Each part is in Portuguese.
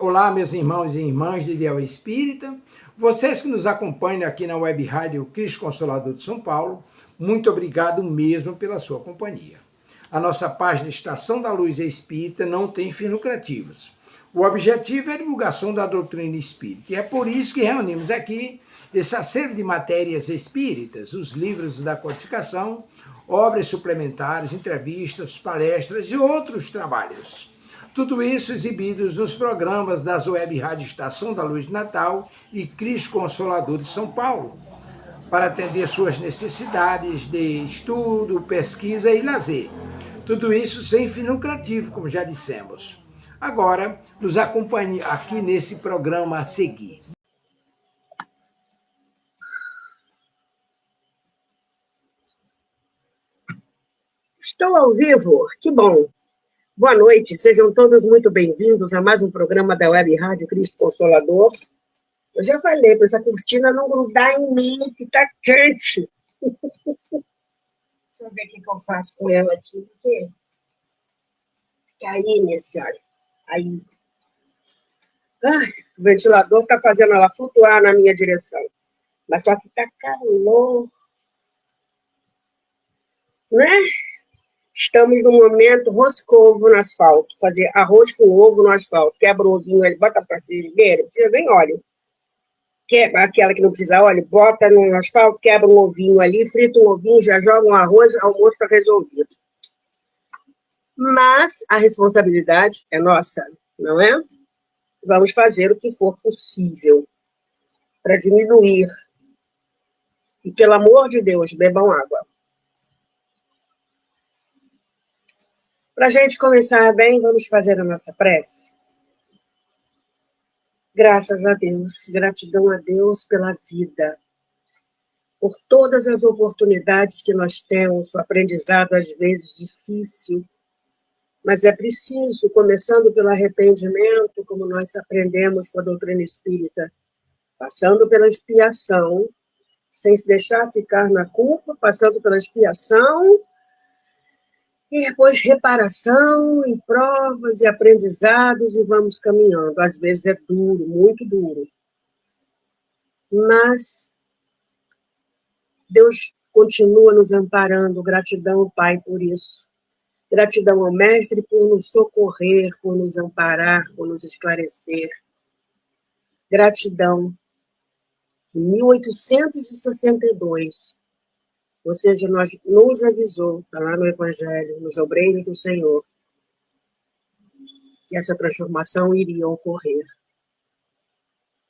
Olá, meus irmãos e irmãs de Ideal Espírita, vocês que nos acompanham aqui na Web Rádio Cristo Consolador de São Paulo, muito obrigado mesmo pela sua companhia. A nossa página Estação da Luz Espírita não tem fins lucrativos. O objetivo é a divulgação da doutrina espírita e é por isso que reunimos aqui esse acervo de matérias espíritas, os livros da codificação, obras suplementares, entrevistas, palestras e outros trabalhos. Tudo isso exibidos nos programas das Web Rádio Estação da Luz de Natal e Cristo Consolador de São Paulo, para atender suas necessidades de estudo, pesquisa e lazer. Tudo isso sem fim lucrativo, como já dissemos. Agora, nos acompanhe aqui nesse programa a seguir. Estou ao vivo, que bom. Boa noite, sejam todos muito bem-vindos a mais um programa da Web Rádio Cristo Consolador. Eu já falei para essa cortina não grudar em mim, que está quente. Deixa eu ver o que eu faço com ela aqui. Porque... aí, minha senhora. Aí. O ventilador está fazendo ela flutuar na minha direção. Mas só que está calor. Né? Estamos no momento roscovo no asfalto. Fazer arroz com ovo no asfalto. Quebra o ovinho, ele bota para a frigideira, precisa nem óleo. Quebra aquela que não precisa óleo, bota no asfalto, quebra um ovinho ali, frita um ovinho, já joga um arroz, o almoço está resolvido. Mas a responsabilidade é nossa, não é? Vamos fazer o que for possível para diminuir. E, pelo amor de Deus, bebam água. Para a gente começar bem, vamos fazer a nossa prece. Graças a Deus, gratidão a Deus pela vida, por todas as oportunidades que nós temos, o aprendizado às vezes difícil, mas é preciso, começando pelo arrependimento, como nós aprendemos com a doutrina espírita, passando pela expiação, sem se deixar ficar na culpa, passando pela expiação, e depois reparação, e provas, e aprendizados, e vamos caminhando. Às vezes é duro, muito duro. Mas Deus continua nos amparando. Gratidão, Pai, por isso. Gratidão ao Mestre por nos socorrer, por nos amparar, por nos esclarecer. Gratidão. Em 1862, ou seja, nos avisou, está lá no Evangelho, nos Obreiros do Senhor, que essa transformação iria ocorrer.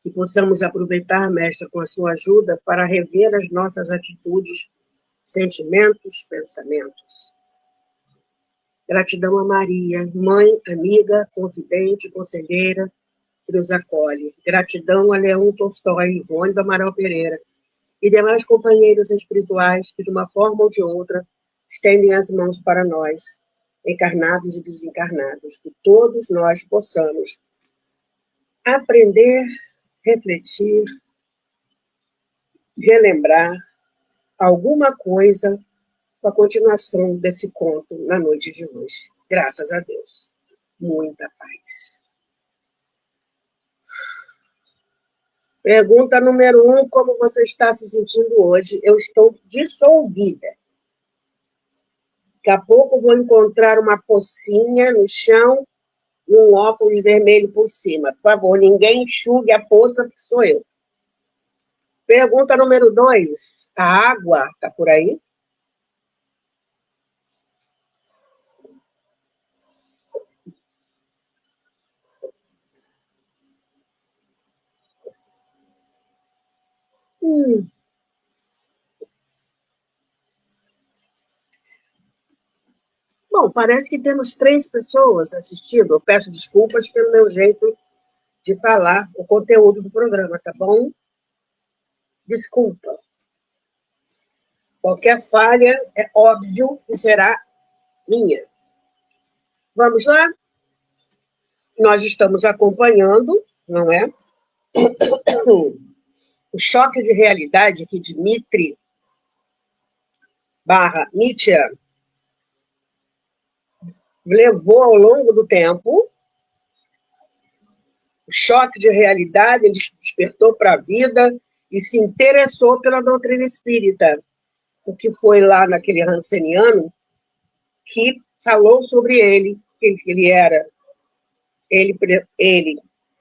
Que possamos aproveitar, Mestre, com a sua ajuda, para rever as nossas atitudes, sentimentos, pensamentos. Gratidão a Maria, mãe, amiga, confidente, conselheira, que nos acolhe. Gratidão a Leão Tolstói, Ivone do Amaral Pereira e demais companheiros espirituais que, de uma forma ou de outra, estendem as mãos para nós, encarnados e desencarnados, que todos nós possamos aprender, refletir, relembrar alguma coisa com a continuação desse conto na noite de hoje. Graças a Deus. Muita paz. Pergunta número 1, como você está se sentindo hoje? Eu estou dissolvida. Daqui a pouco vou encontrar uma pocinha no chão e um óculos vermelho por cima. Por favor, ninguém enxugue a poça, porque sou eu. Pergunta número 2, a água está por aí? Bom, parece que temos 3 pessoas assistindo. Eu peço desculpas pelo meu jeito de falar o conteúdo do programa, tá bom? Desculpa. Qualquer falha, é óbvio que será minha. Vamos lá? Nós estamos acompanhando, não é? O choque de realidade que Dmitri / Nietzsche levou ao longo do tempo, o choque de realidade, ele despertou para a vida e se interessou pela doutrina espírita, o que foi lá naquele Hanseniano que falou sobre ele, que ele era, ele,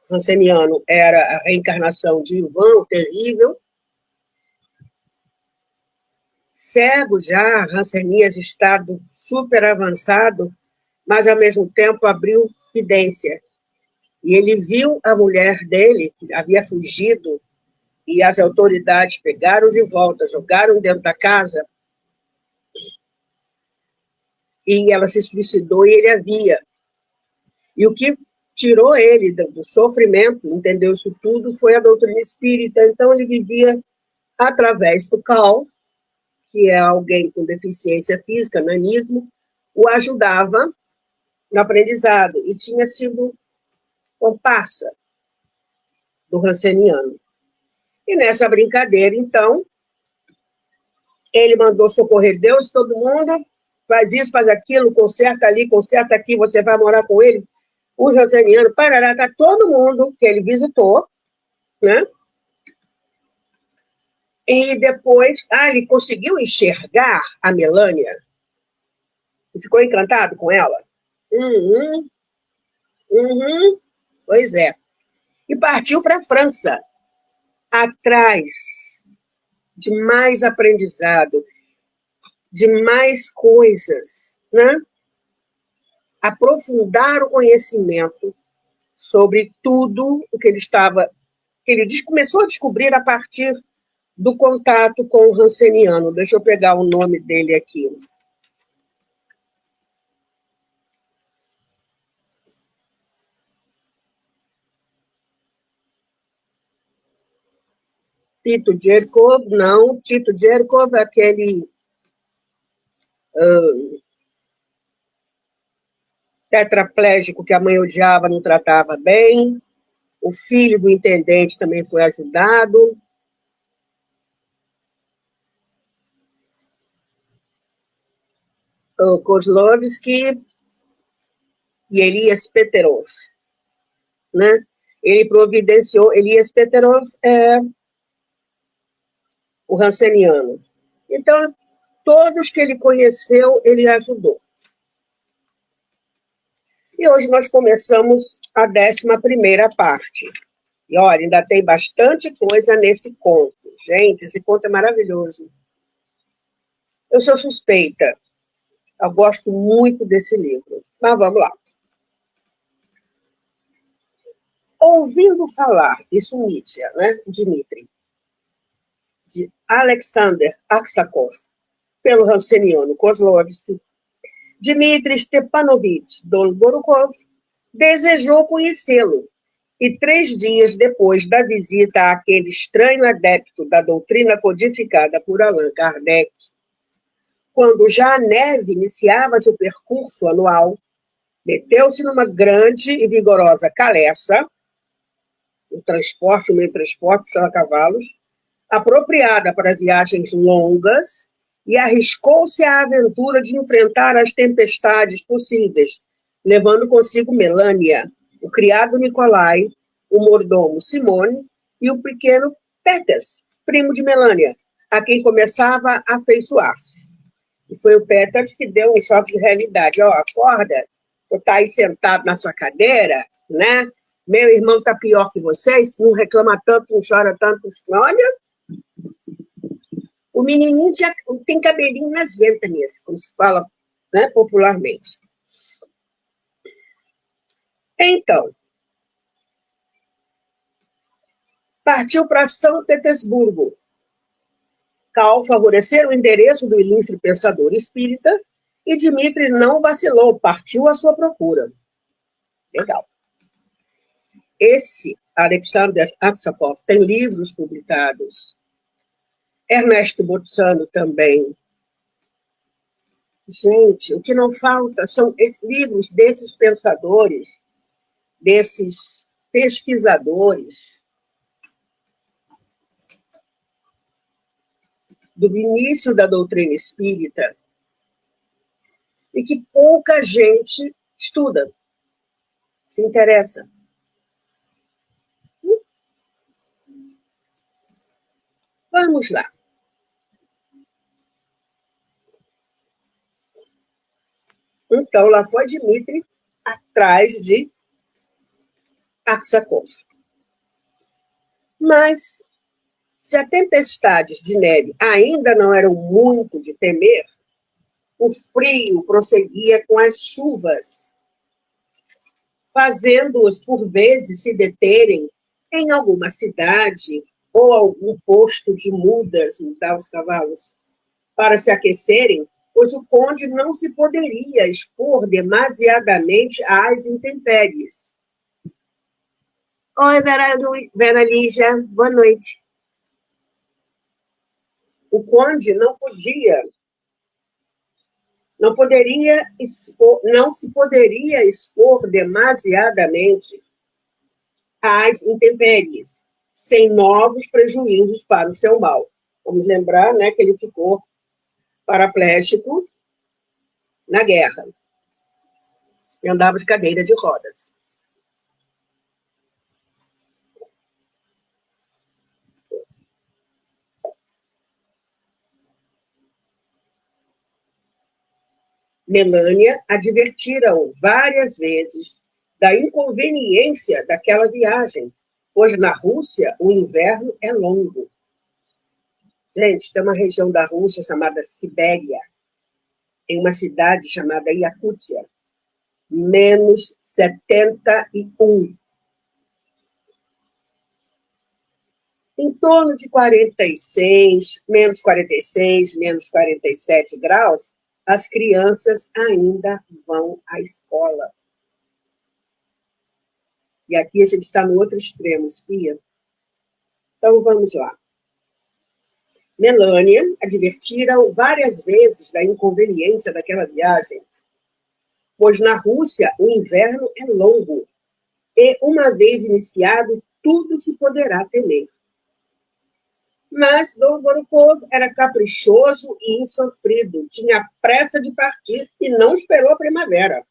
Hanseniano, era a reencarnação de Ivan, o Terrível, cego já, Hansenias, estado super avançado, mas ao mesmo tempo abriu vidência. E ele viu a mulher dele, que havia fugido, e as autoridades pegaram de volta, jogaram dentro da casa, e ela se suicidou e ele a via. E o que tirou ele do sofrimento, entendeu isso tudo, foi a doutrina espírita. Então ele vivia através do Cal, que é alguém com deficiência física, nanismo, o ajudava no aprendizado, e tinha sido comparsa do Hanseniano. E nessa brincadeira, então, ele mandou socorrer Deus, todo mundo, faz isso, faz aquilo, conserta ali, conserta aqui, você vai morar com ele. O Hanseniano, parará, tá todo mundo que ele visitou, né? E depois, ele conseguiu enxergar a Melânia, e ficou encantado com ela. Uhum, uhum, pois é. E partiu para a França, atrás de mais aprendizado, de mais coisas, né? Aprofundar o conhecimento sobre tudo o que ele estava, que ele começou a descobrir a partir do contato com o Hanseniano. Deixa eu pegar o nome dele aqui. Tito Jerkov, não. Tito Jerkov é aquele tetraplégico que a mãe odiava, não tratava bem. O filho do intendente também foi ajudado. O Kozlovsky e Elias Peterov, né? Ele providenciou, Elias Peterov é o Hanseniano. Então, todos que ele conheceu, ele ajudou. E hoje nós começamos a 11ª parte. E olha, ainda tem bastante coisa nesse conto. Gente, esse conto é maravilhoso. Eu sou suspeita. Eu gosto muito desse livro. Mas vamos lá. Ouvindo falar, isso Nietzsche, né? Dmitri, de Alexander Aksakov, pelo Hanseniano Kozlovsky, Dmitri Stepanovich Dolgorukov desejou conhecê-lo, e 3 dias depois da visita àquele estranho adepto da doutrina codificada por Allan Kardec, quando já a neve iniciava seu percurso anual, meteu-se numa grande e vigorosa caleça, um meio de transporte a cavalos, apropriada para viagens longas, e arriscou-se à aventura de enfrentar as tempestades possíveis, levando consigo Melânia, o criado Nicolai, o mordomo Simone e o pequeno Peters, primo de Melânia, a quem começava a afeiçoar-se. E foi o Peters que deu um choque de realidade. Acorda, você está aí sentado na sua cadeira, né? Meu irmão está pior que vocês, não reclama tanto, não chora tanto. Olha, o menininho já tem cabelinho nas ventas, como se fala, né, popularmente. Então, partiu para São Petersburgo. Ao favorecer o endereço do ilustre pensador espírita, e Dmitri não vacilou, partiu à sua procura. Legal. Esse Alexander Aksakov tem livros publicados. Ernesto Botzzano também. Gente, o que não falta são livros desses pensadores, desses pesquisadores, do início da doutrina espírita, e que pouca gente estuda, se interessa. Vamos lá. Então, lá foi Dmitri atrás de Aksakov. Mas, se as tempestades de neve ainda não eram muito de temer, o frio prosseguia com as chuvas, fazendo-os, por vezes, se deterem em alguma cidade ou algum posto de mudas, mudar os cavalos, para se aquecerem, pois o conde não se poderia expor demasiadamente às intempéries. Oi, Vera Lígia, boa noite. O conde não se poderia expor demasiadamente às intempéries, sem novos prejuízos para o seu mal. Vamos lembrar, né, que ele ficou paraplégico na guerra e andava de cadeira de rodas. Melânia advertira-o várias vezes da inconveniência daquela viagem, pois na Rússia o inverno é longo. Gente, tem uma região da Rússia chamada Sibéria, em uma cidade chamada Iacútia, menos 71. Em torno de 46, menos 46, menos 47 graus, as crianças ainda vão à escola. E aqui a gente está no outro extremo, Pia. Então, vamos lá. Melânia advertira-o várias vezes da inconveniência daquela viagem, pois na Rússia o inverno é longo, e, uma vez iniciado, tudo se poderá temer. Mas Dolgorukov era caprichoso e insofrido, tinha pressa de partir e não esperou a primavera.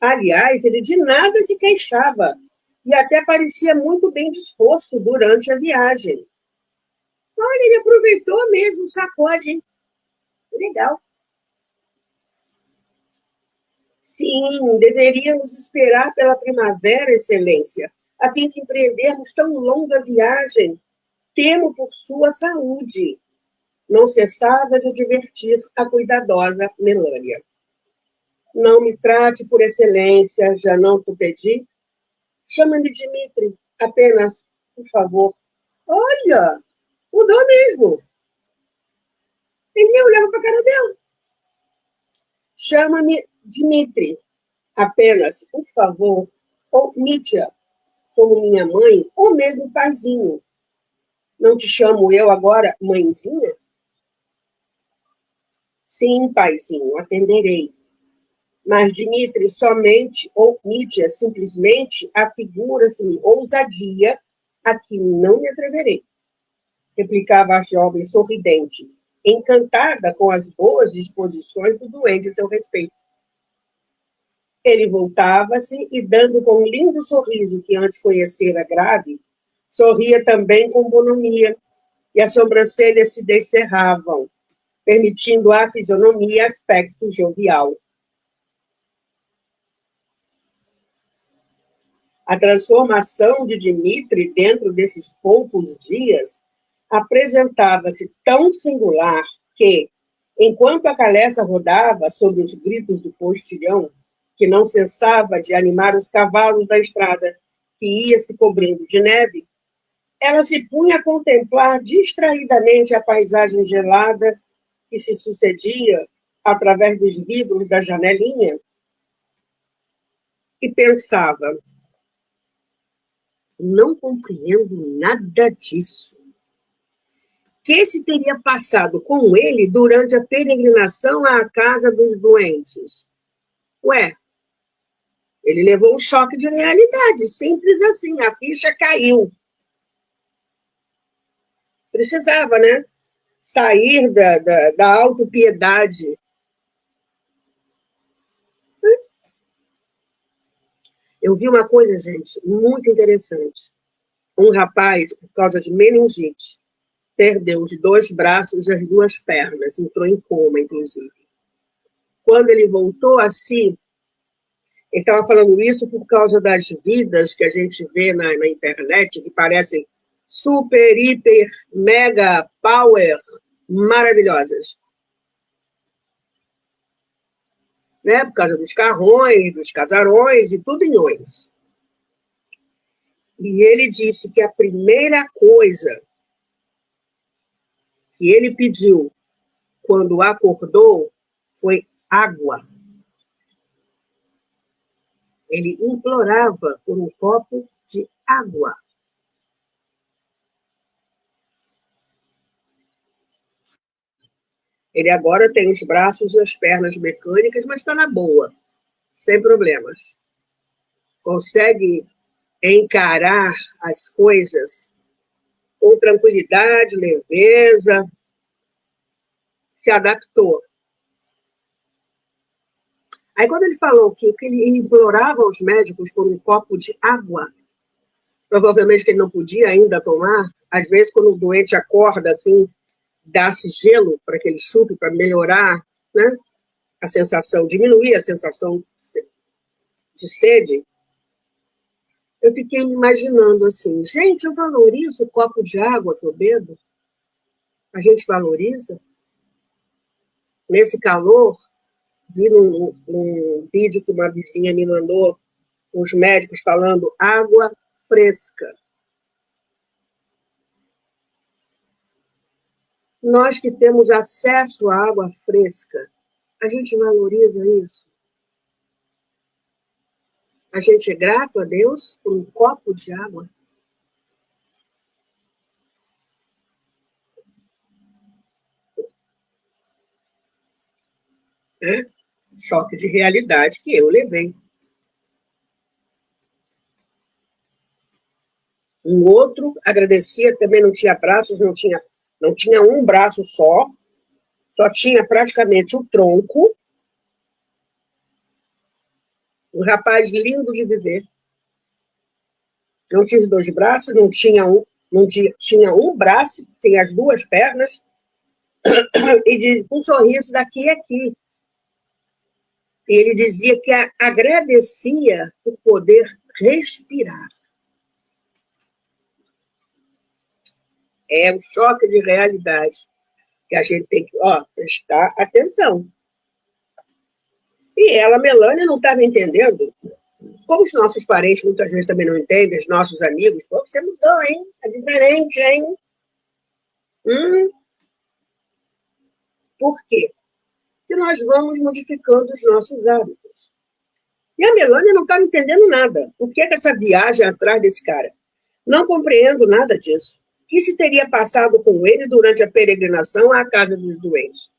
Aliás, ele de nada se queixava e até parecia muito bem disposto durante a viagem. Olha, ele aproveitou mesmo o sacode, hein? Legal. Sim, deveríamos esperar pela primavera, Excelência, a fim de empreendermos tão longa viagem. Temo por sua saúde. Não cessava de advertir a cuidadosa Melânia. Não me trate por Excelência, já não te pedi. Chama-me Dmitri, apenas, por favor. Olha, mudou mesmo. Ele nem olhava para a cara dela. Chama-me Dmitri, apenas, por favor, ou Mitya, como minha mãe, ou mesmo paizinho. Não te chamo eu agora mãezinha? Sim, paizinho, atenderei. Mas Dmitri somente, ou Mitya, simplesmente, afigura-se-me ousadia a que não me atreverei, replicava a jovem sorridente, encantada com as boas disposições do doente a seu respeito. Ele voltava-se e, dando com um lindo sorriso que antes conhecera grave, sorria também com bonomia, e as sobrancelhas se descerravam, permitindo à fisionomia aspecto jovial. A transformação de Dmitri dentro desses poucos dias apresentava-se tão singular que, enquanto a Calessa rodava sob os gritos do postilhão, que não cessava de animar os cavalos da estrada, que ia se cobrindo de neve, ela se punha a contemplar distraidamente a paisagem gelada que se sucedia através dos vidros da janelinha e pensava: não compreendo nada disso. Que se teria passado com ele durante a peregrinação à casa dos doentes? Ué, ele levou um choque de realidade, simples assim, a ficha caiu. Precisava, né? Sair da autopiedade. Eu vi uma coisa, gente, muito interessante. Um rapaz, por causa de meningite, perdeu os 2 braços e as 2 pernas, entrou em coma, inclusive. Quando ele voltou a si, ele estava falando isso por causa das vidas que a gente vê na internet, que parecem super, hiper, mega, power, maravilhosas. Né? Por causa dos carrões, dos casarões e tudo em ões. E ele disse que a primeira coisa que ele pediu quando acordou foi água. Ele implorava por um copo de água. Ele agora tem os braços e as pernas mecânicas, mas está na boa, sem problemas. Consegue encarar as coisas com tranquilidade, leveza, se adaptou. Aí quando ele falou que ele implorava aos médicos por um copo de água, provavelmente que ele não podia ainda tomar, às vezes quando o doente acorda assim, dá-se gelo para que ele chupe, para melhorar, né, a sensação, diminuir a sensação de sede. Eu fiquei me imaginando assim, gente, eu valorizo o copo de água que eu bebo? A gente valoriza? Nesse calor, vi num vídeo que uma vizinha me mandou, os médicos falando água fresca. Nós que temos acesso à água fresca, a gente valoriza isso? A gente é grato a Deus por um copo de água? É? Choque de realidade que eu levei. Um outro agradecia, também não tinha braços, não tinha um braço só tinha praticamente o tronco. Um rapaz lindo de viver. Não tinha os 2 braços, tinha um braço, tinha as 2 pernas, e um sorriso daqui e aqui. E ele dizia que agradecia por poder respirar. É um choque de realidade que a gente tem que prestar atenção. E ela, Melânia, não estava entendendo. Como os nossos parentes muitas vezes também não entendem, os nossos amigos, pô, você mudou, hein? É diferente, hein? Por quê? Porque nós vamos modificando os nossos hábitos. E a Melânia não estava entendendo nada. Por que essa viagem atrás desse cara? Não compreendo nada disso. O que se teria passado com ele durante a peregrinação à casa dos doentes?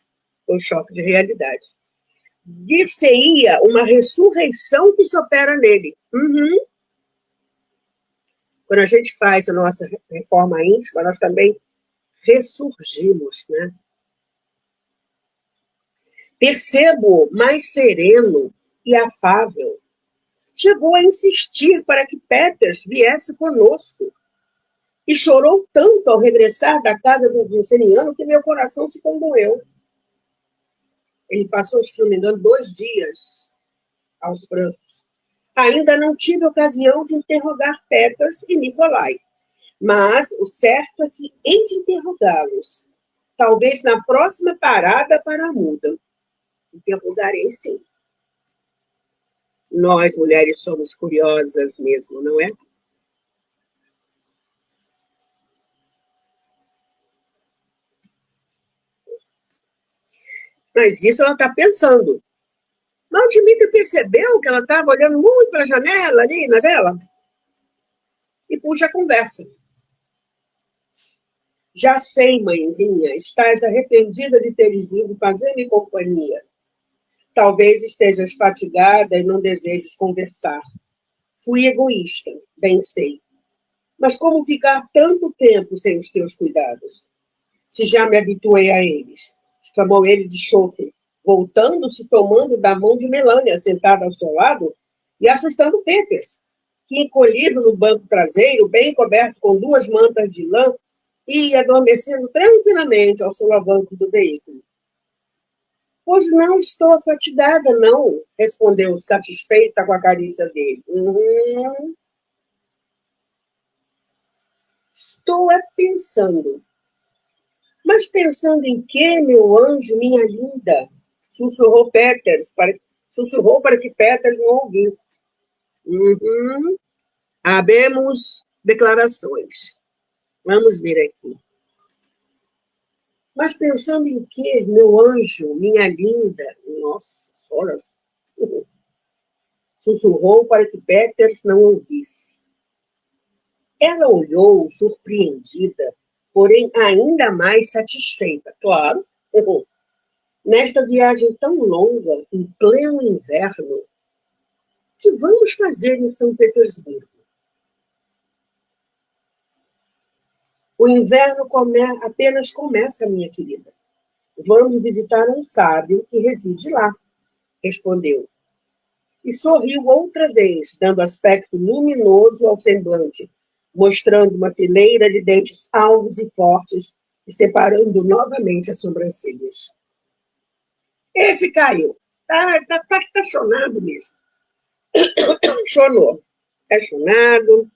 Foi um choque de realidade. Dir-se-ia uma ressurreição que se opera nele. Quando a gente faz a nossa reforma íntima, nós também ressurgimos, né? Percebo mais sereno e afável. Chegou a insistir para que Peters viesse conosco. E chorou tanto ao regressar da casa do Viceniano que meu coração se condoeu. Ele passou, se não me engano, 2 dias aos prantos. Ainda não tive ocasião de interrogar Peters e Nicolai. Mas o certo é que hei de interrogá-los. Talvez na próxima parada para a muda. Interrogarei, sim. Nós, mulheres, somos curiosas mesmo, não é? Mas isso ela está pensando. Mas o Dimitri percebeu que ela estava olhando muito para a janela ali na vela e puxa a conversa. Já sei, mãezinha, estás arrependida de teres vindo fazer-me companhia. Talvez estejas fatigada e não desejes conversar. Fui egoísta, bem sei. Mas como ficar tanto tempo sem os teus cuidados? Se já me habituei a eles, exclamou ele de chofre, voltando-se, tomando da mão de Melânia, sentada ao seu lado, e assustando Peters, que, encolhido no banco traseiro, bem coberto com 2 mantas de lã, e adormecendo tranquilamente ao solavanco do veículo. Pois não estou fatigada, não, respondeu satisfeita com a carícia dele. Estou pensando. Mas pensando em quê, meu anjo, minha linda? Sussurrou para que Peters não ouvisse. Habemos declarações. Vamos ver aqui. Mas pensando em quê, meu anjo, minha linda? Nossa senhora. Sussurrou para que Peters não ouvisse. Ela olhou, surpreendida, porém ainda mais satisfeita. Claro, nesta viagem tão longa, em pleno inverno, o que vamos fazer em São Petersburgo? O inverno apenas começa, minha querida. Vamos visitar um sábio que reside lá, respondeu. E sorriu outra vez, dando aspecto luminoso ao semblante, mostrando uma fileira de dentes alvos e fortes e separando novamente as sobrancelhas. Esse caiu. Tá chonado mesmo. Chonou. É chonado.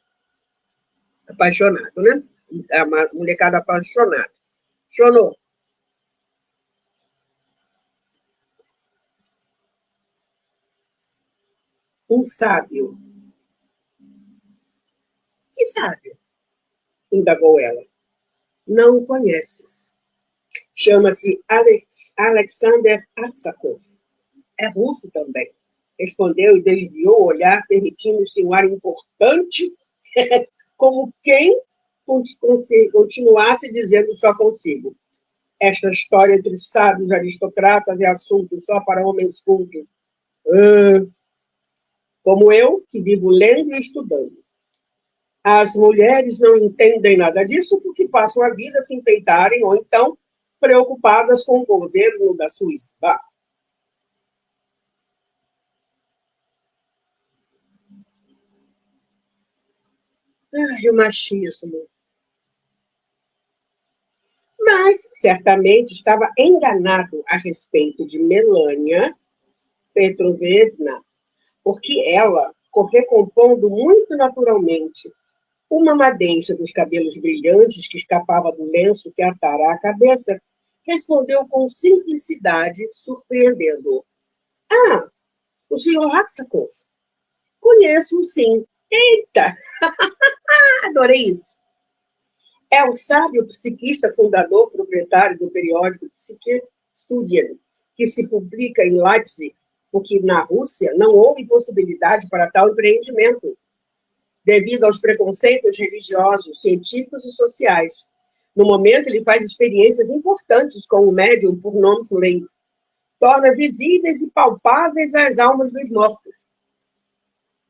Apaixonado, né? A molecada apaixonada. Chonou. Um sábio. Que sábio? Indagou ela. Não o conheces. Chama-se Alexander Aksakov. É russo também. Respondeu e desviou o olhar, permitindo-se um ar importante, como quem continuasse dizendo só consigo. Esta história entre sábios aristocratas é assunto só para homens cultos. Como eu, que vivo lendo e estudando. As mulheres não entendem nada disso porque passam a vida a se enfeitarem ou então preocupadas com o governo da Suíça. Ai, o machismo. Mas, certamente, estava enganado a respeito de Melania Petrovna, porque ela, recompondo muito naturalmente uma madeixa dos cabelos brilhantes que escapava do lenço que atara a cabeça, respondeu com simplicidade, surpreendendo. Ah, o senhor Aksakov. Conheço, sim. Eita! Adorei isso. É o sábio psiquista fundador, proprietário do periódico Psyche Studien, que se publica em Leipzig, porque na Rússia não houve possibilidade para tal empreendimento, devido aos preconceitos religiosos, científicos e sociais. No momento, ele faz experiências importantes com o médium por nome Slade. Torna visíveis e palpáveis as almas dos mortos.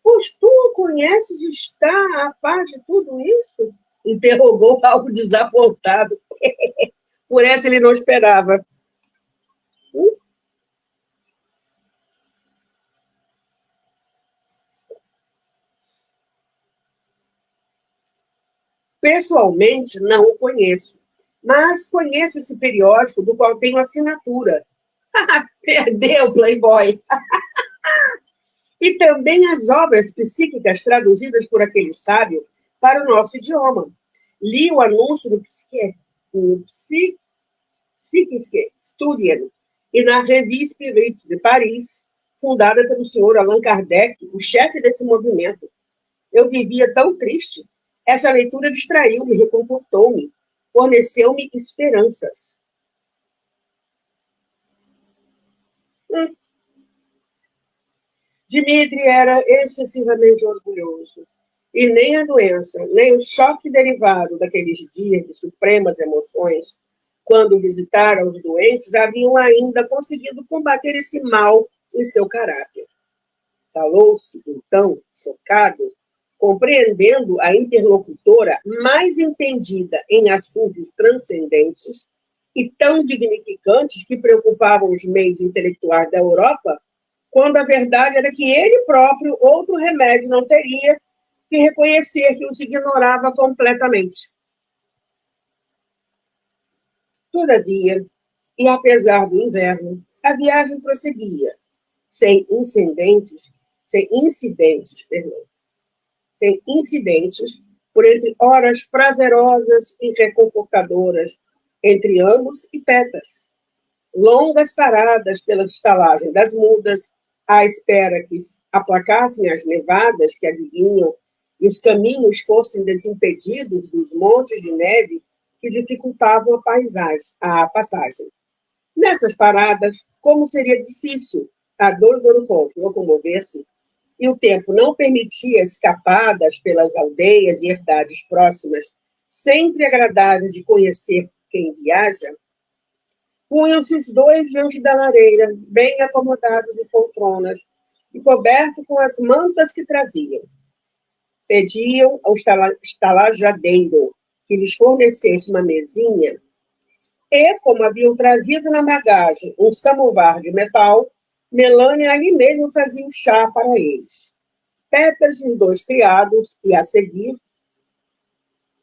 Pois tu o conheces e está a par de tudo isso? Interrogou algo desapontado. Por essa ele não esperava. Pessoalmente, não o conheço, mas conheço esse periódico do qual tenho assinatura. Perdeu, Playboy! E também as obras psíquicas traduzidas por aquele sábio para o nosso idioma. Li o anúncio no Psyche Studien e na Revue Spirit de Paris, fundada pelo senhor Allan Kardec, o chefe desse movimento. Eu vivia tão triste. Essa leitura distraiu-me, reconfortou-me, forneceu-me esperanças. Dmitri era excessivamente orgulhoso. E nem a doença, nem o choque derivado daqueles dias de supremas emoções, quando visitaram os doentes, haviam ainda conseguido combater esse mal em seu caráter. Calou-se, então, chocado, compreendendo a interlocutora mais entendida em assuntos transcendentes e tão dignificantes que preocupavam os meios intelectuais da Europa, quando a verdade era que ele próprio outro remédio não teria que reconhecer que os ignorava completamente. Todavia, e apesar do inverno, a viagem prosseguia, sem incidentes, sem incidentes, perdão, sem incidentes, por entre horas prazerosas e reconfortadoras entre ambos e Peters. Longas paradas pela estalagem das mudas, à espera que aplacassem as nevadas que adivinham e os caminhos fossem desimpedidos dos montes de neve que dificultavam a passagem. Nessas paradas, como seria difícil a Dolgorukov locomover-se, e o tempo não permitia escapadas pelas aldeias e herdades próximas, sempre agradável de conhecer quem viaja, punham-se os dois diante da lareira, bem acomodados em poltronas, e cobertos com as mantas que traziam. Pediam ao estalajadeiro que lhes fornecesse uma mesinha, e, como haviam trazido na bagagem um samovar de metal, Melânia ali mesmo fazia um chá para eles. Peters e os dois criados, e a seguir...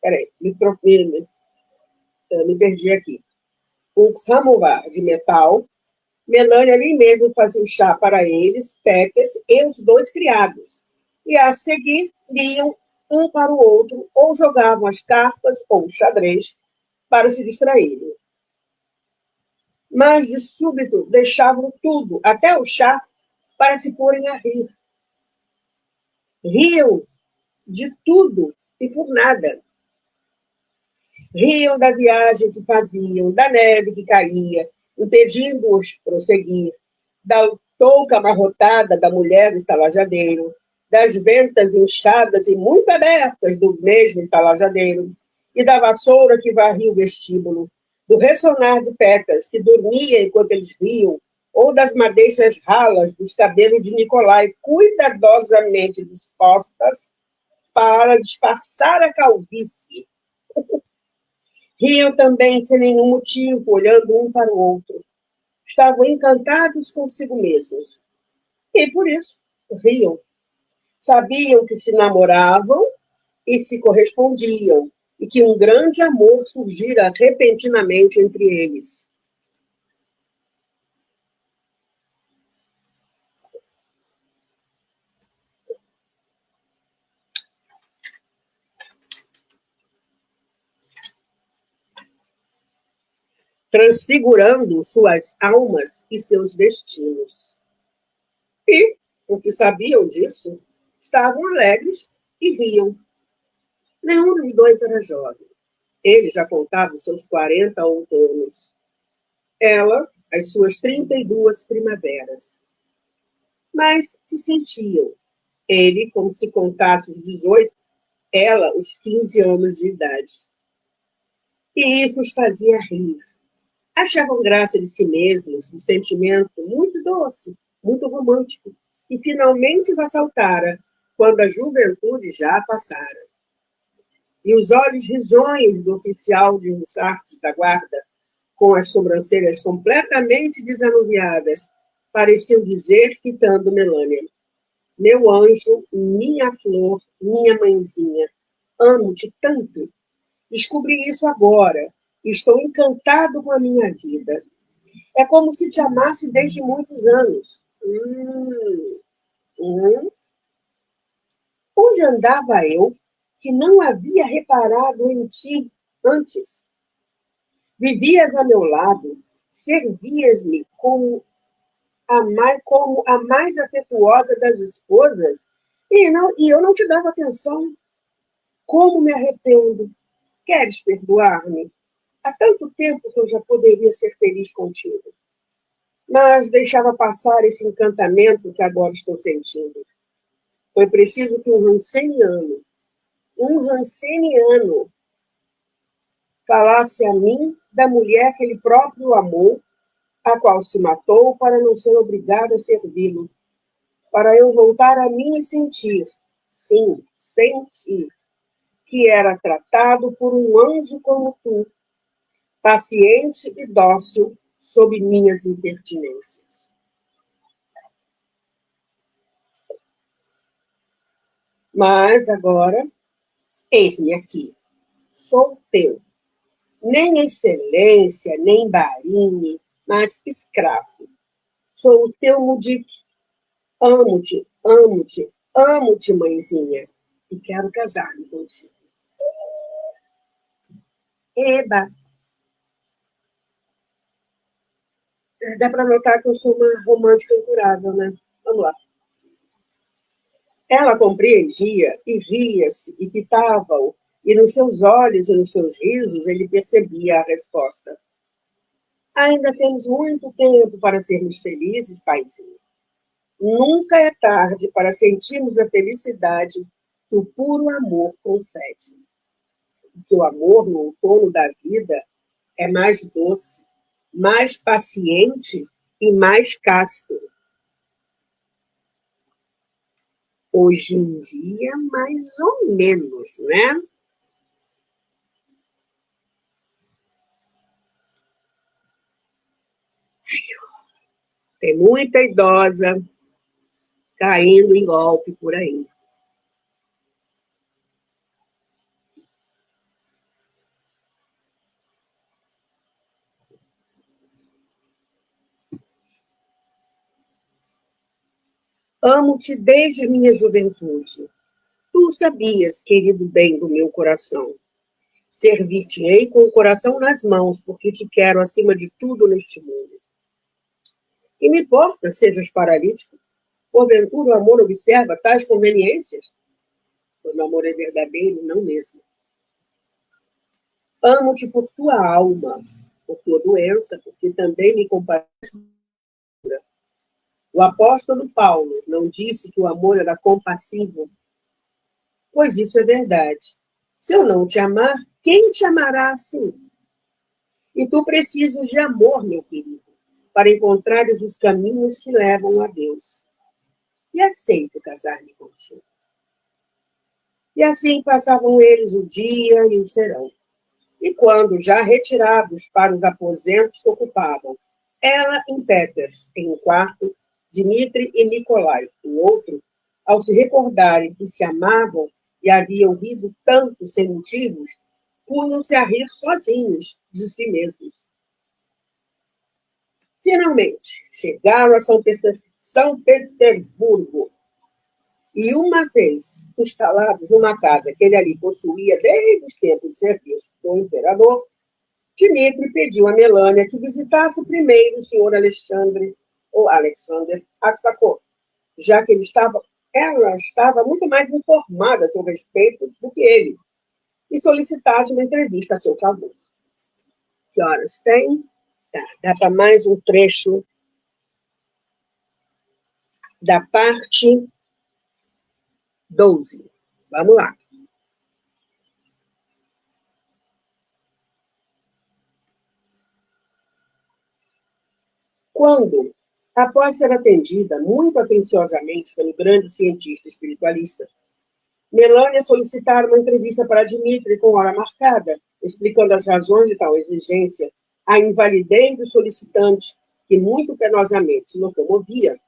Peraí, me perdi aqui. Um samovar de metal, Melânia ali mesmo fazia um chá para eles, Peters e os dois criados. E a seguir liam um para o outro, ou jogavam as cartas ou o xadrez para se distraírem. Mas, de súbito, deixavam tudo, até o chá, para se porem a rir. Riam de tudo e por nada. Riam da viagem que faziam, da neve que caía, impedindo-os prosseguir, da touca amarrotada da mulher do estalajadeiro, das ventas inchadas e muito abertas do mesmo estalajadeiro, e da vassoura que varria o vestíbulo, do ressonar de Peters, que dormia enquanto eles riam, ou das madeixas ralas dos cabelos de Nicolai, cuidadosamente dispostas para disfarçar a calvície. Riam também sem nenhum motivo, olhando um para o outro. Estavam encantados consigo mesmos. E, por isso, riam. Sabiam que se namoravam e se correspondiam, e que um grande amor surgira repentinamente entre eles. Transfigurando suas almas e seus destinos. E, porque sabiam disso, estavam alegres e riam. Nenhum dos dois era jovem. Ele já contava os seus 40 outonos. Ela, as suas 32 primaveras. Mas se sentiam. Ele, como se contasse os 18, ela, os 15 anos de idade. E isso os fazia rir. Achavam graça de si mesmos, do sentimento muito doce, muito romântico, e finalmente vassaltara, quando a juventude já passara. E os olhos risonhos do oficial de hussardos da guarda, com as sobrancelhas completamente desanuviadas, pareciam dizer, fitando Melânia: meu anjo, minha flor, minha mãezinha, amo-te tanto. Descobri isso agora e estou encantado com a minha vida. É como se te amasse desde muitos anos. Onde andava eu que não havia reparado em ti antes? Vivias a meu lado, servias-me como a mais afetuosa das esposas, e eu não te dava atenção. Como me arrependo. Queres perdoar-me? Há tanto tempo que eu já poderia ser feliz contigo. Mas deixava passar esse encantamento que agora estou sentindo. Foi preciso que um ranceniano, falasse a mim da mulher que ele próprio amou, a qual se matou para não ser obrigado a servi-lo, para eu voltar a mim e sentir, sim, sentir, que era tratado por um anjo como tu, paciente e dócil sob minhas impertinências. Mas agora, eis-me aqui, sou teu. Nem excelência, nem barine, mas escravo. Sou o teu mudique. Amo-te, amo-te, amo-te, mãezinha. E quero casar-me contigo. Eba! Dá para notar que eu sou uma romântica incurável, né? Vamos lá. Ela compreendia e ria-se e fitava-o, e nos seus olhos e nos seus risos ele percebia a resposta. Ainda temos muito tempo para sermos felizes, paizinho. Nunca é tarde para sentirmos a felicidade que o puro amor concede. Porque o amor no outono da vida é mais doce, mais paciente e mais casto. Hoje em dia, mais ou menos, né? Tem muita idosa caindo em golpe por aí. Amo-te desde minha juventude. Tu sabias, querido bem do meu coração. Servir-te-ei com o coração nas mãos, porque te quero acima de tudo neste mundo. E me importa, sejas paralítico. Porventura o amor observa tais conveniências? Quando o amor é verdadeiro, não mesmo. Amo-te por tua alma, por tua doença, porque também me compadeço. O apóstolo Paulo não disse que o amor era compassivo? Pois isso é verdade. Se eu não te amar, quem te amará assim? E tu precisas de amor, meu querido, para encontrares os caminhos que levam a Deus. E aceito casar-me contigo. E assim passavam eles o dia e o serão. E quando, já retirados para os aposentos que ocupavam, ela em Peters, em um quarto, Dmitri e Nicolai, em outro, ao se recordarem que se amavam e haviam rido tanto sem motivos, punham-se a rir sozinhos de si mesmos. Finalmente, chegaram a São Petersburgo, e uma vez instalados numa casa que ele ali possuía desde os tempos de serviço do imperador, Dmitri pediu a Melânia que visitasse primeiro o senhor Alexandre, ou Alexander Aksakov, já que ela estava muito mais informada a seu respeito do que ele, e solicitasse uma entrevista a seu favor. Que horas tem? Tá, dá para mais um trecho da parte 12. Vamos lá. Quando, após ser atendida muito atenciosamente pelo grande cientista espiritualista, Melânia solicitara uma entrevista para Dmitri com hora marcada, explicando as razões de tal exigência, a invalidez do solicitante, que muito penosamente se locomovia,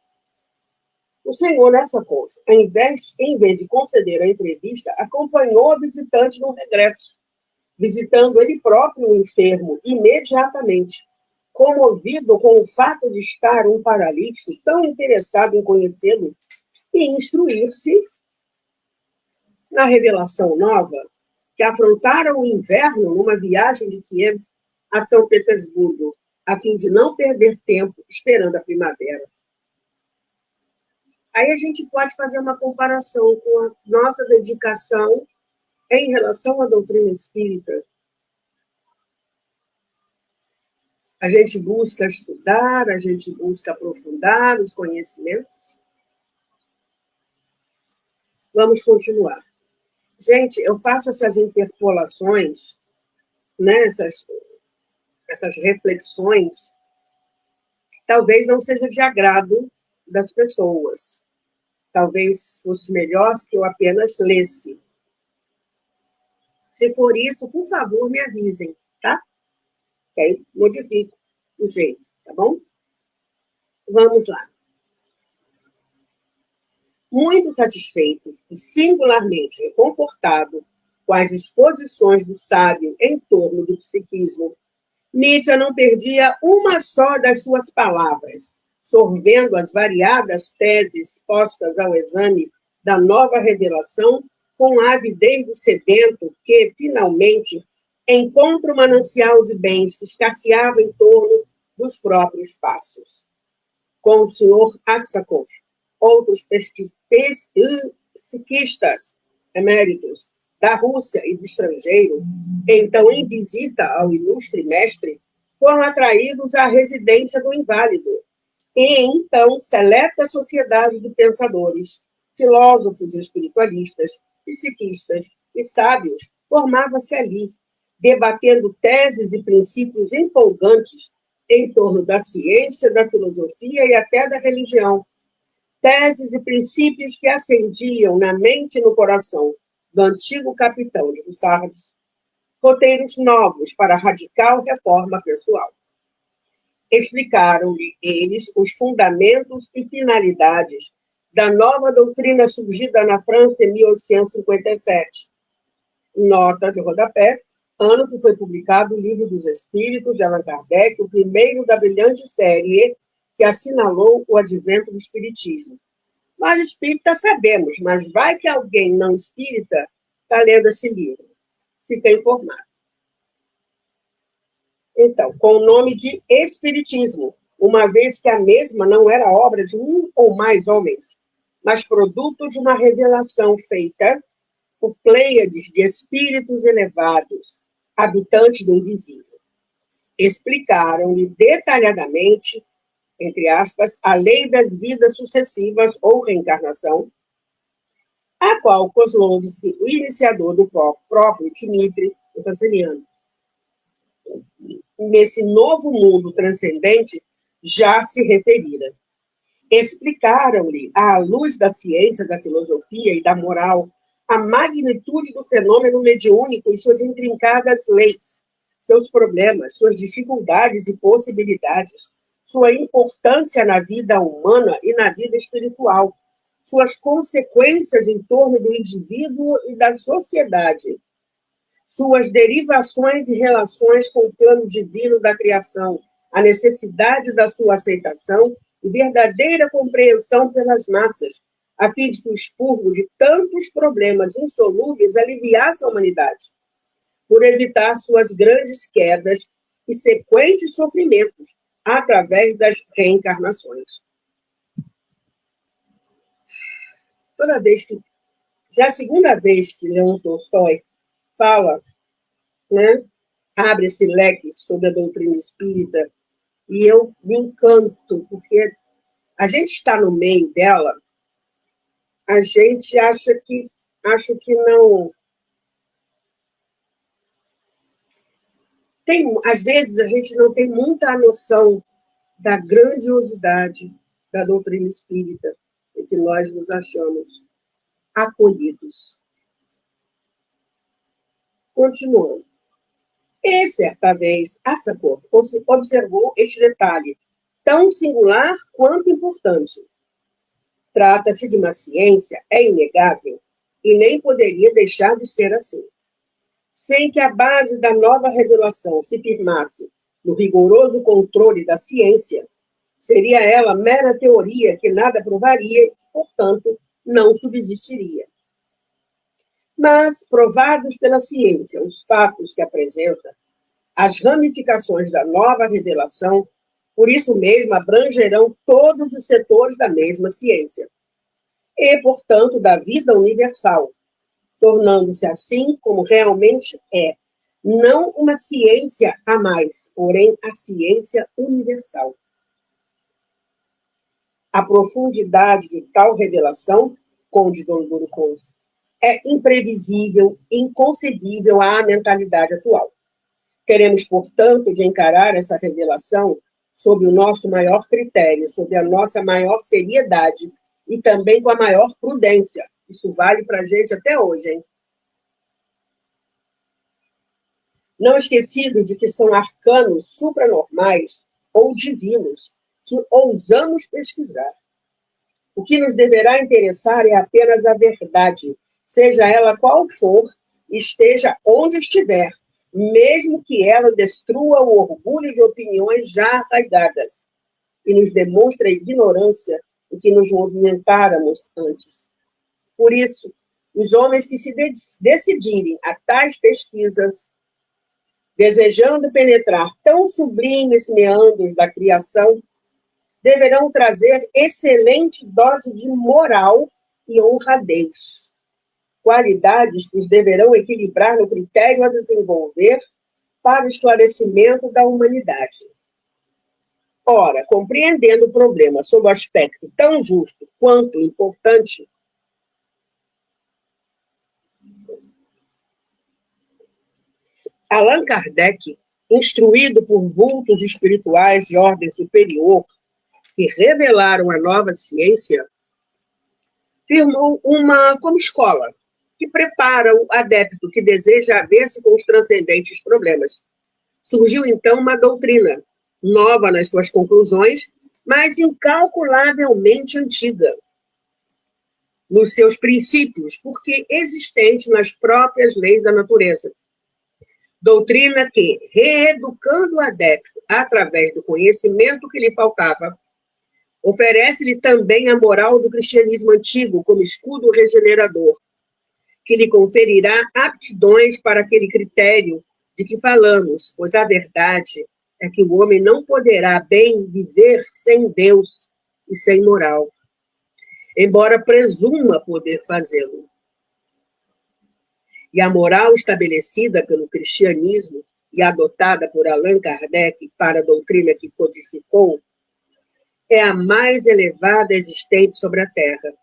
o senhor, nessa coisa, em vez de conceder a entrevista, acompanhou o visitante no regresso, visitando ele próprio o enfermo imediatamente, comovido com o fato de estar um paralítico tão interessado em conhecê-lo e instruir-se na revelação nova que afrontaram o inverno numa viagem de Kiev a São Petersburgo, a fim de não perder tempo esperando a primavera. Aí a gente pode fazer uma comparação com a nossa dedicação em relação à doutrina espírita. A gente busca estudar, a gente busca aprofundar os conhecimentos. Vamos continuar. Gente, eu faço essas interpolações, né, essas reflexões, talvez não seja de agrado das pessoas. Talvez fosse melhor que eu apenas lesse. Se for isso, por favor, me avisem, tá? Que aí modifico o jeito, tá bom? Vamos lá. Muito satisfeito e singularmente reconfortado, com as exposições do sábio em torno do psiquismo, Nietzsche não perdia uma só das suas palavras, sorvendo as variadas teses postas ao exame da nova revelação com a avidez do sedento que, finalmente, encontra o manancial de bens que escasseava em torno dos próprios passos. Com o Sr. Aksakov, outros psiquistas eméritos da Rússia e do estrangeiro, então em visita ao ilustre mestre, foram atraídos à residência do inválido, e então seleta sociedade de pensadores, filósofos espiritualistas, psiquistas e sábios formava-se ali, debatendo teses e princípios empolgantes em torno da ciência, da filosofia e até da religião. Teses e princípios que acendiam na mente e no coração do antigo capitão de Hussardos, roteiros novos para a radical reforma pessoal. Explicaram-lhe eles os fundamentos e finalidades da nova doutrina surgida na França em 1857. Nota de rodapé, ano que foi publicado o Livro dos Espíritos de Allan Kardec, o primeiro da brilhante série que assinalou o advento do Espiritismo. Nós espíritas sabemos, mas vai que alguém não espírita está lendo esse livro. Fica informado. Então, com o nome de Espiritismo, uma vez que a mesma não era obra de um ou mais homens, mas produto de uma revelação feita por pleiades de espíritos elevados, habitantes do invisível. Explicaram-lhe detalhadamente, entre aspas, a lei das vidas sucessivas ou reencarnação, a qual Kozlovsky, o iniciador do próprio Dmitri, o canceriano, nesse novo mundo transcendente, já se referira. Explicaram-lhe, à luz da ciência, da filosofia e da moral, a magnitude do fenômeno mediúnico e suas intrincadas leis, seus problemas, suas dificuldades e possibilidades, sua importância na vida humana e na vida espiritual, suas consequências em torno do indivíduo e da sociedade, suas derivações e relações com o plano divino da criação, a necessidade da sua aceitação e verdadeira compreensão pelas massas, a fim de que o expurgo de tantos problemas insolúveis aliviasse a humanidade, por evitar suas grandes quedas e sequentes sofrimentos através das reencarnações. Toda vez que, já a segunda vez que Leon Tolstói fala, né, abre esse leque sobre a doutrina espírita, e eu me encanto, porque a gente está no meio dela, a gente acha que não. Às vezes a gente não tem muita noção da grandiosidade da doutrina espírita em que nós nos achamos acolhidos. Continuando. E, certa vez, Aksakov observou este detalhe, tão singular quanto importante. Trata-se de uma ciência, é inegável, e nem poderia deixar de ser assim. Sem que a base da nova revelação se firmasse no rigoroso controle da ciência, seria ela mera teoria que nada provaria e, portanto, não subsistiria. Mas, provados pela ciência os fatos que apresenta, as ramificações da nova revelação, por isso mesmo, abrangerão todos os setores da mesma ciência, e, portanto, da vida universal, tornando-se assim como realmente é, não uma ciência a mais, porém a ciência universal. A profundidade de tal revelação, conde Dom Durucon, é imprevisível, inconcebível à mentalidade atual. Queremos, portanto, de encarar essa revelação sob o nosso maior critério, sob a nossa maior seriedade e também com a maior prudência. Isso vale para a gente até hoje, hein? Não esquecidos de que são arcanos supranormais ou divinos que ousamos pesquisar. O que nos deverá interessar é apenas a verdade, seja ela qual for, esteja onde estiver, mesmo que ela destrua o orgulho de opiniões já arraigadas e nos demonstre a ignorância em que nos movimentáramos antes. Por isso, os homens que se decidirem a tais pesquisas, desejando penetrar tão sublimes meandros da criação, deverão trazer excelente dose de moral e honradez, qualidades que os deverão equilibrar no critério a desenvolver para o esclarecimento da humanidade. Ora, compreendendo o problema sob o aspecto tão justo quanto importante, Allan Kardec, instruído por vultos espirituais de ordem superior que revelaram a nova ciência, firmou uma como escola que prepara o adepto que deseja ver-se com os transcendentes problemas. Surgiu, então, uma doutrina nova nas suas conclusões, mas incalculavelmente antiga nos seus princípios, porque existente nas próprias leis da natureza. Doutrina que, reeducando o adepto através do conhecimento que lhe faltava, oferece-lhe também a moral do cristianismo antigo como escudo regenerador, que lhe conferirá aptidões para aquele critério de que falamos, pois a verdade é que o homem não poderá bem viver sem Deus e sem moral, embora presuma poder fazê-lo. E a moral estabelecida pelo cristianismo e adotada por Allan Kardec para a doutrina que codificou é a mais elevada existente sobre a Terra.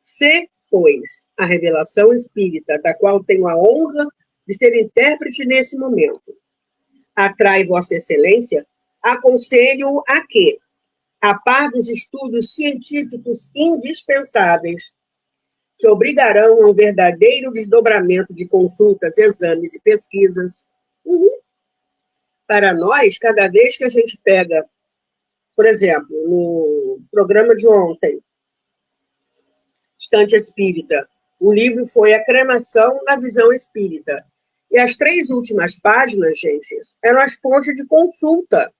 Se, pois, a revelação espírita, da qual tenho a honra de ser intérprete nesse momento, atrai Vossa Excelência, aconselho-o a que, a par dos estudos científicos indispensáveis, que obrigarão a um verdadeiro desdobramento de consultas, exames e pesquisas. Para nós, cada vez que a gente pega, por exemplo, no programa de ontem, Estante Espírita, o livro foi A Cremação na Visão Espírita. E as 3 últimas páginas, gente, eram as fontes de consulta.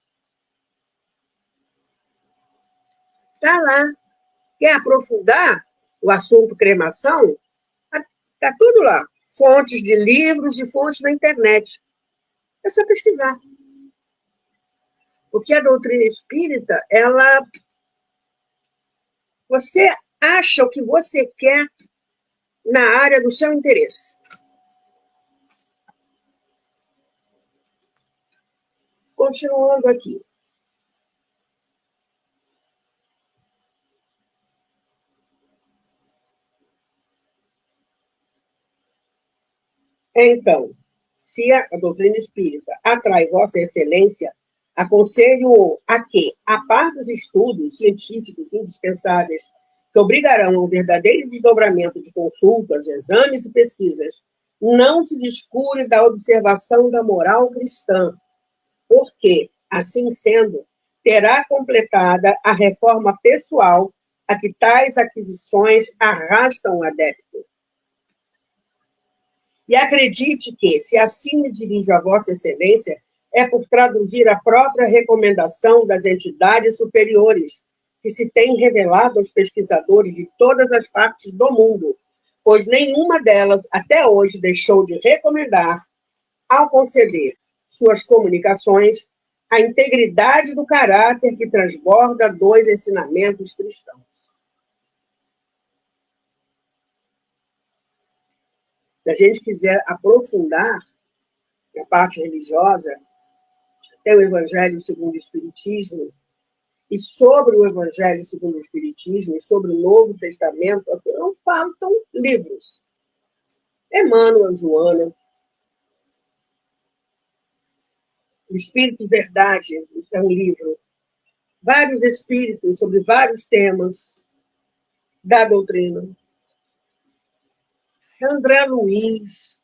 Está lá. Quer aprofundar o assunto cremação? Está tudo lá. Fontes de livros e fontes da internet. É só pesquisar. Porque a doutrina espírita, você acha o que você quer na área do seu interesse. Continuando aqui. Então, se a doutrina espírita atrai Vossa Excelência, aconselho a que, a par dos estudos científicos indispensáveis que obrigarão a um verdadeiro desdobramento de consultas, exames e pesquisas, não se descure da observação da moral cristã, porque, assim sendo, terá completada a reforma pessoal a que tais aquisições arrastam o adepto. E acredite que, se assim me dirijo a Vossa Excelência, é por traduzir a própria recomendação das entidades superiores, que se tem revelado aos pesquisadores de todas as partes do mundo, pois nenhuma delas até hoje deixou de recomendar, ao conceder suas comunicações, a integridade do caráter que transborda 2 ensinamentos cristãos. Se a gente quiser aprofundar a parte religiosa, tem o Evangelho segundo o Espiritismo, e sobre o Evangelho segundo o Espiritismo, e sobre o Novo Testamento, não faltam livros. Emmanuel, Joana, O Espírito e Verdade, é um livro. Vários espíritos sobre vários temas da doutrina. André Luiz.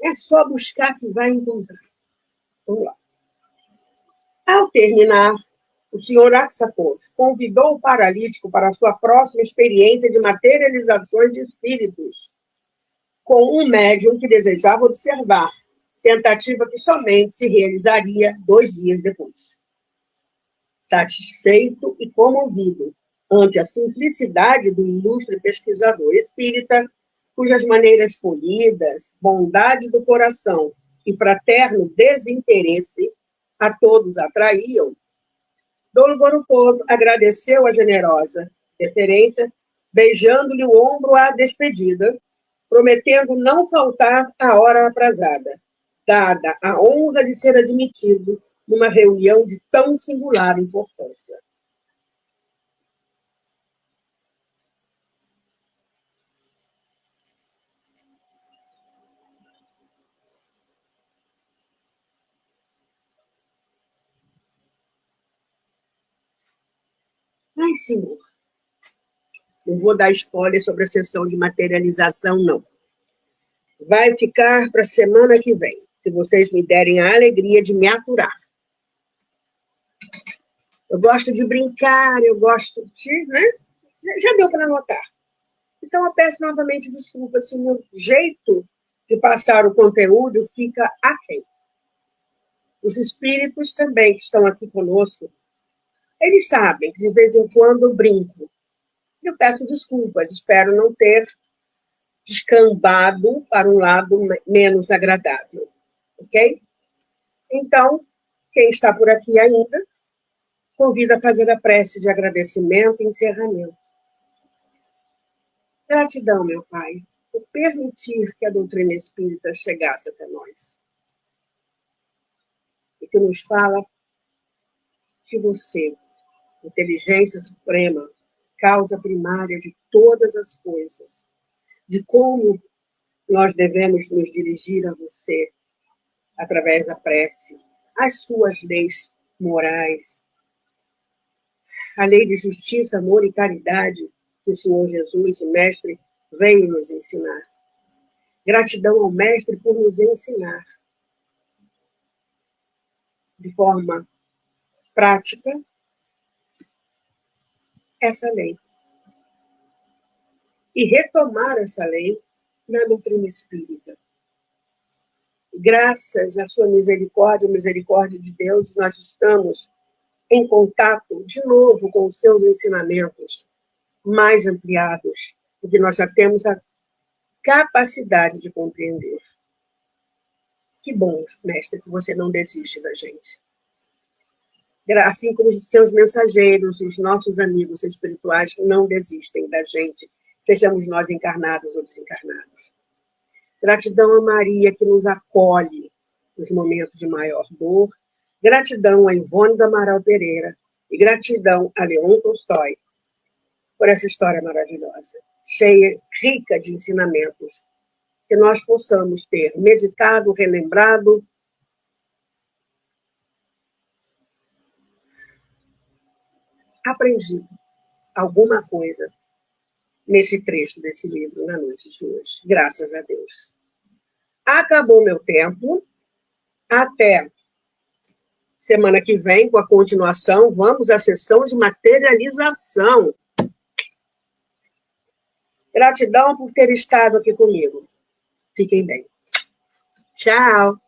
É só buscar que vai encontrar. Vamos lá. Ao terminar, o senhor Assapov convidou o paralítico para a sua próxima experiência de materializações de espíritos, com um médium que desejava observar, tentativa que somente se realizaria 2 dias depois. Satisfeito e comovido ante a simplicidade do ilustre pesquisador espírita, cujas maneiras polidas, bondade do coração e fraterno desinteresse a todos atraíam, Dolgorukov agradeceu a generosa deferência, beijando-lhe o ombro à despedida, prometendo não faltar à hora aprazada, dada a honra de ser admitido numa reunião de tão singular importância. Ai, senhor, não vou dar spoiler sobre a sessão de materialização, não. Vai ficar para a semana que vem, se vocês me derem a alegria de me aturar. Eu gosto de brincar, eu gosto de... né? Já deu para notar. Então, eu peço novamente desculpa se o meu jeito de passar o conteúdo fica aquém. Os espíritos também que estão aqui conosco, eles sabem que de vez em quando eu brinco. Eu peço desculpas, espero não ter descambado para um lado menos agradável, ok? Então, quem está por aqui ainda, convido a fazer a prece de agradecimento e encerramento. Gratidão, meu Pai, por permitir que a doutrina espírita chegasse até nós. E que nos fala de você, inteligência suprema, causa primária de todas as coisas, de como nós devemos nos dirigir a você através da prece, as suas leis morais, a lei de justiça, amor e caridade que o Senhor Jesus, o Mestre, veio nos ensinar. Gratidão ao Mestre por nos ensinar de forma prática essa lei. E retomar essa lei na doutrina espírita. Graças à sua misericórdia, misericórdia de Deus, nós estamos em contato de novo com os seus ensinamentos mais ampliados, porque nós já temos a capacidade de compreender. Que bom, mestre, que você não desiste da gente. Assim como os seus mensageiros, os nossos amigos espirituais não desistem da gente, sejamos nós encarnados ou desencarnados. Gratidão a Maria, que nos acolhe nos momentos de maior dor. Gratidão a Ivone do Amaral Pereira. E gratidão a Leon Tolstói por essa história maravilhosa, cheia, rica de ensinamentos, que nós possamos ter meditado, relembrado, aprendido alguma coisa nesse trecho desse livro na noite de hoje. Graças a Deus. Acabou meu tempo. Até semana que vem, com a continuação, vamos à sessão de materialização. Gratidão por ter estado aqui comigo. Fiquem bem. Tchau.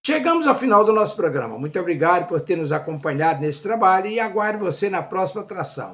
Chegamos ao final do nosso programa. Muito obrigado por ter nos acompanhado nesse trabalho e aguardo você na próxima atração.